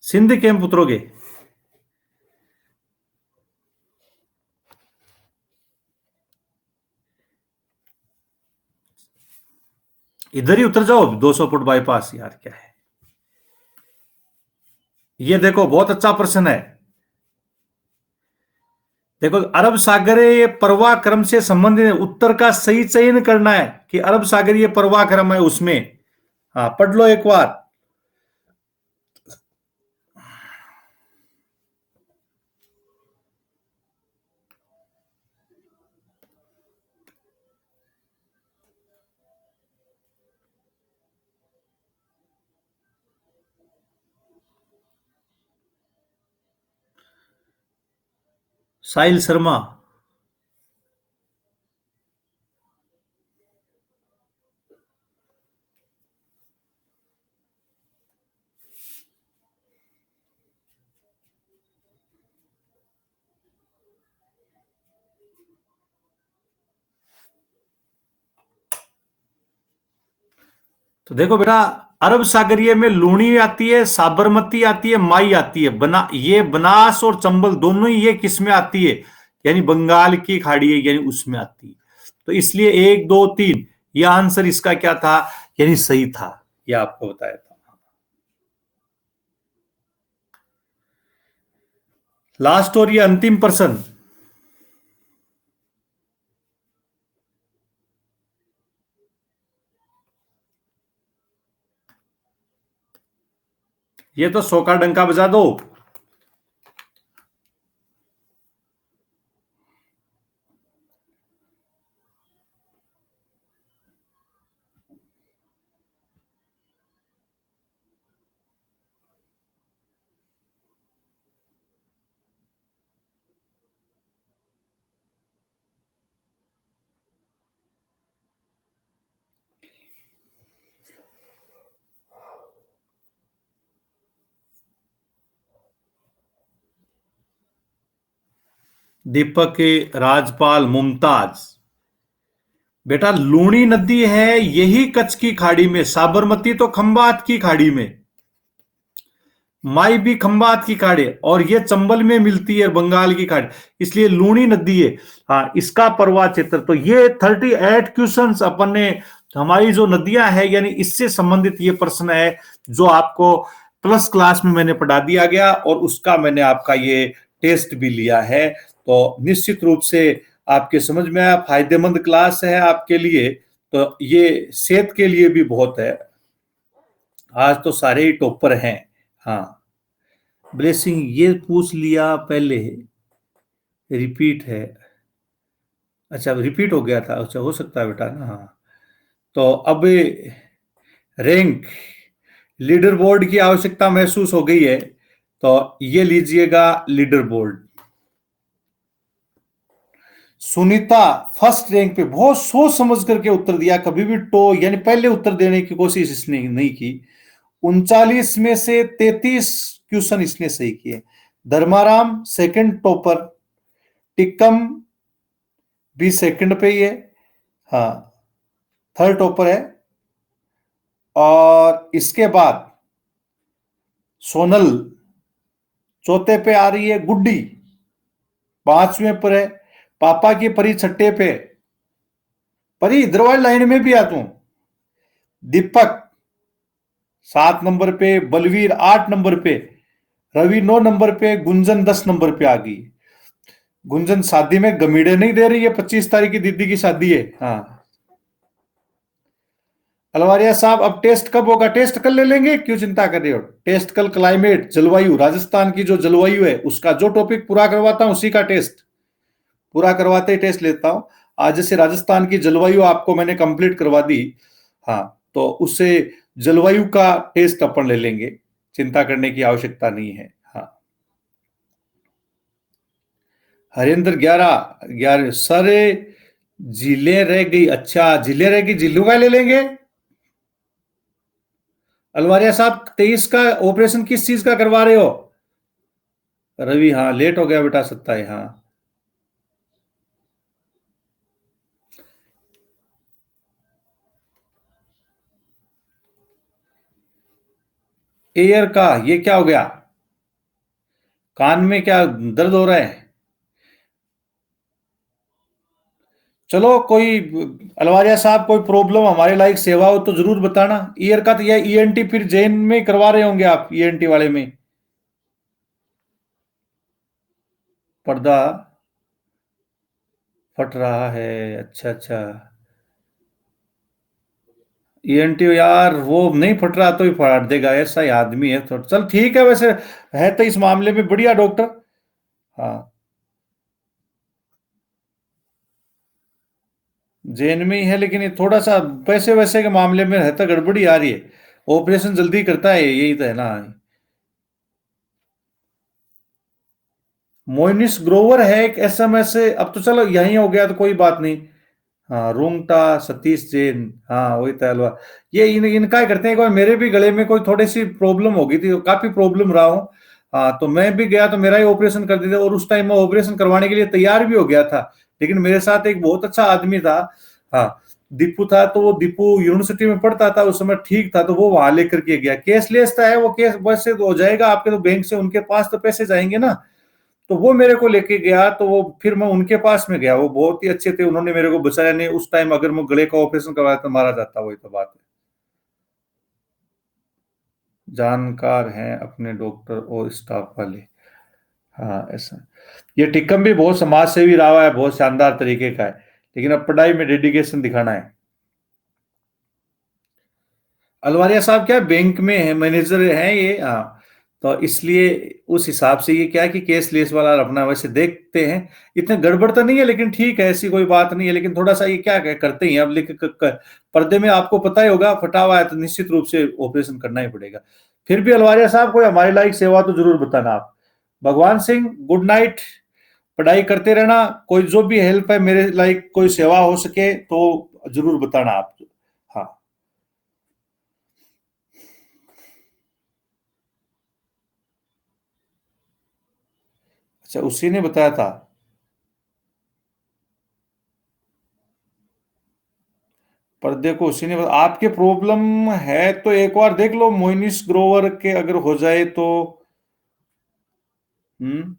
[SPEAKER 1] सिंध कैंप उतरोगे? इधर ही उतर जाओ 200 फुट बाईपास, यार क्या है ये? देखो बहुत अच्छा प्रश्न है। देखो, अरब सागर ये प्रवाह क्रम से संबंधित है, उत्तर का सही चयन करना है कि अरब सागर ये प्रवाह क्रम है उसमें। हाँ, पढ़ लो एक बार। साहिल शर्मा। तो देखो बेटा, अरब सागरीय में लूणी आती है, साबरमती आती है, माई आती है, ये बनास और चंबल दोनों ही ये किस में आती है? यानी बंगाल की खाड़ी है, यानी उसमें आती है। तो इसलिए 1 2 3 यह आंसर इसका क्या था, यानी सही था। यह आपको बताया था। लास्ट और ये अंतिम प्रश्न। ये तो 100 का डंका बजा दो। दीपक राजपाल मुमताज। बेटा, लूणी नदी है यही कच्छ की खाड़ी में, साबरमती तो खंबात की खाड़ी में, माई भी खंबात की खाड़ी है, और ये चंबल में मिलती है बंगाल की खाड़ी, इसलिए लूणी नदी है। हाँ, इसका प्रवाह क्षेत्र। तो ये 38 क्वेश्चन अपन ने, हमारी जो नदियां है यानी इससे संबंधित ये प्रश्न है जो आपको प्लस क्लास में मैंने पढ़ा दिया गया, और उसका मैंने आपका ये टेस्ट भी लिया है। तो निश्चित रूप से आपके समझ में आया, फायदेमंद क्लास है आपके लिए। तो ये सेहत के लिए भी बहुत है। आज तो सारे ही टॉपर हैं। हाँ, ब्लेसिंग ये पूछ लिया पहले, रिपीट है। अच्छा, रिपीट हो गया था। अच्छा, हो सकता है बेटा ना। हाँ, तो अब रैंक लीडर बोर्ड की आवश्यकता महसूस हो गई है, तो ये लीजिएगा leader board. Sunita first rank पे, बहुत सोच समझ करके उत्तर दिया, कभी भी यानी पहले उत्तर देने की कोशिश इसने नहीं की। 39 में से 33 क्वेश्चन इसने सही किए। धर्माराम सेकंड टॉपर, टिक्कम भी सेकंड पे ही है। हाँ, थर्ड टॉपर है। और इसके बाद सोनल चौथे पे आ रही है, गुड्डी 5वें पर है, पापा की परी छठे पे, परी इधर वाली लाइन में भी आ तू। दीपक 7 नंबर पे, बलवीर 8 नंबर पे, रवि 9 नंबर पे, गुंजन 10 नंबर पे आ गई। गुंजन शादी में गमीड़े नहीं दे रही है, 25 तारीख की दीदी की शादी है। हाँ, अलवारिया साहब, अब टेस्ट कब होगा? टेस्ट कल ले लेंगे, क्यों चिंता कर रहे हो? टेस्ट कल, क्लाइमेट, जलवायु, राजस्थान की जो जलवायु है उसका जो टॉपिक पूरा करवाता हूं उसी का टेस्ट पूरा करवाते ही टेस्ट लेता हूं। आज जैसे राजस्थान की जलवायु आपको मैंने कंप्लीट करवा दी, हाँ, तो उससे जलवायु का टेस्ट अपन ले लेंगे, चिंता करने की आवश्यकता नहीं है। हाँ, हरिंद्र 11 11 सारे झीलें रह गई। अच्छा, झीलें रह गई, झीलों का ले लेंगे। अलवारिया साहब, 23 का ऑपरेशन किस चीज का करवा रहे हो? रवि, हाँ लेट हो गया बेटा, 27, हाँ। एयर का ये क्या हो गया? कान में क्या दर्द हो रहा है? चलो कोई, अलवारिया साहब कोई प्रॉब्लम, हमारे लायक सेवा हो तो जरूर बताना। ईयर का तो यह ईएनटी फिर जैन में करवा रहे होंगे आप, ईएनटी वाले में। पर्दा फट रहा है, अच्छा अच्छा। ईएनटी यार वो नहीं फट रहा तो ही फाड़ देगा, ऐसा ही आदमी है तो। चल ठीक है, वैसे है तो इस मामले में बढ़िया डॉक्टर। हाँ, जैन में ही है, लेकिन ये थोड़ा सा पैसे वैसे के मामले में है तो गड़बड़ी आ रही है। ऑपरेशन जल्दी करता है, यही तो है ना। मोइनिस ग्रोवर है एक एसएमएस से, अब तो चलो यही हो गया तो कोई बात नहीं। हाँ, रूंगटा सतीश जैन, हाँ वही तहलवा। ये इनका ही करते हैं। एक बार मेरे भी गले में कोई थोड़ी सी प्रॉब्लम हो गई थी, काफी प्रॉब्लम रहा हूँ। हाँ, तो मैं भी गया तो मेरा ही ऑपरेशन कर दिया, और उस टाइम मैं ऑपरेशन करवाने के लिए तैयार भी हो गया था। लेकिन मेरे साथ एक बहुत अच्छा आदमी था, हाँ, दीपू था। तो वो दीपू यूनिवर्सिटी में पढ़ता था उस समय, ठीक था, तो वो वहां लेकर के गया। केस लेता है वो, केस वैसे तो हो जाएगा आपके, तो बैंक से उनके पास तो पैसे जाएंगे ना। तो वो मेरे को लेके गया, तो वो फिर मैं उनके पास में गया। वो बहुत ही अच्छे थे, उन्होंने मेरे को बचाया। नहीं उस टाइम अगर मैं गले का ऑपरेशन करवाया तो मारा जाता, वही तो बात है। जानकार हैं अपने डॉक्टर और स्टाफ वाले, हाँ ऐसा। ये टिक्कम भी बहुत समाज सेवी रहा है, बहुत शानदार तरीके का है, लेकिन अब पढ़ाई में डेडिकेशन दिखाना है। अलवारिया साहब क्या बैंक में है, मैनेजर हैं ये, हाँ। तो इसलिए उस हिसाब से ये क्या है कि केस लेस वाला अपना वैसे देखते हैं। इतने गड़बड़ तो नहीं है, लेकिन ठीक है, ऐसी कोई बात नहीं है। लेकिन थोड़ा सा ये क्या करते हैं अब, लेकिन पर्दे में आपको पता ही होगा, फटा हुआ है तो निश्चित रूप से ऑपरेशन करना ही पड़ेगा। फिर भी अलवारिया साहब कोई हमारे लायक सेवा तो जरूर बताना आप। भगवान सिंह, गुड नाइट। पढ़ाई करते रहना, कोई जो भी हेल्प है मेरे लायक, कोई सेवा हो सके तो जरूर बताना आप। हाँ, अच्छा उसी ने बताया था। पर्दे को उसी ने बताया, आपके प्रॉब्लम है तो एक बार देख लो मोइनिस ग्रोवर के, अगर हो जाए तो। हम्म।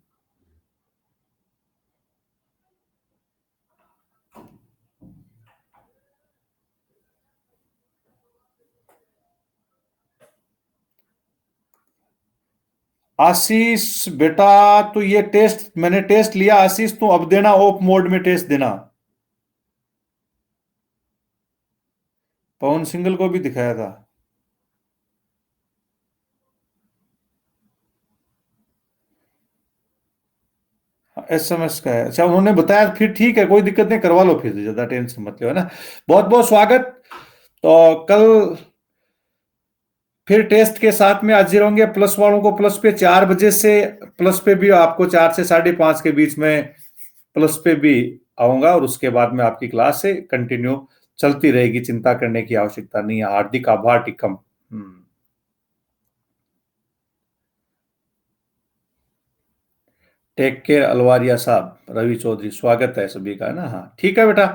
[SPEAKER 1] आशीष बेटा, तो ये टेस्ट मैंने टेस्ट लिया आशीष, तू अब देना, ऑफ मोड में टेस्ट देना। पवन सिंगल को भी दिखाया था। एसएमएस का है, अच्छा उन्होंने बताया, फिर ठीक है, कोई दिक्कत नहीं, करवा लो, फिर ज्यादा टेंशन मत लो, है ना। बहुत बहुत स्वागत। तो कल फिर टेस्ट के साथ में हाजिर होंगे। प्लस वालों को प्लस पे 4 बजे से, प्लस पे भी आपको 4 से 5:30 के बीच में प्लस पे भी आऊंगा, और उसके बाद में आपकी क्लास से कंटिन्यू चलती रहेगी, चिंता करने की आवश्यकता नहीं है। हार्दिक आभार टिकम। टेक केयर अलवारिया साहब, रवि चौधरी, स्वागत है सभी का, है ना। हाँ ठीक है बेटा।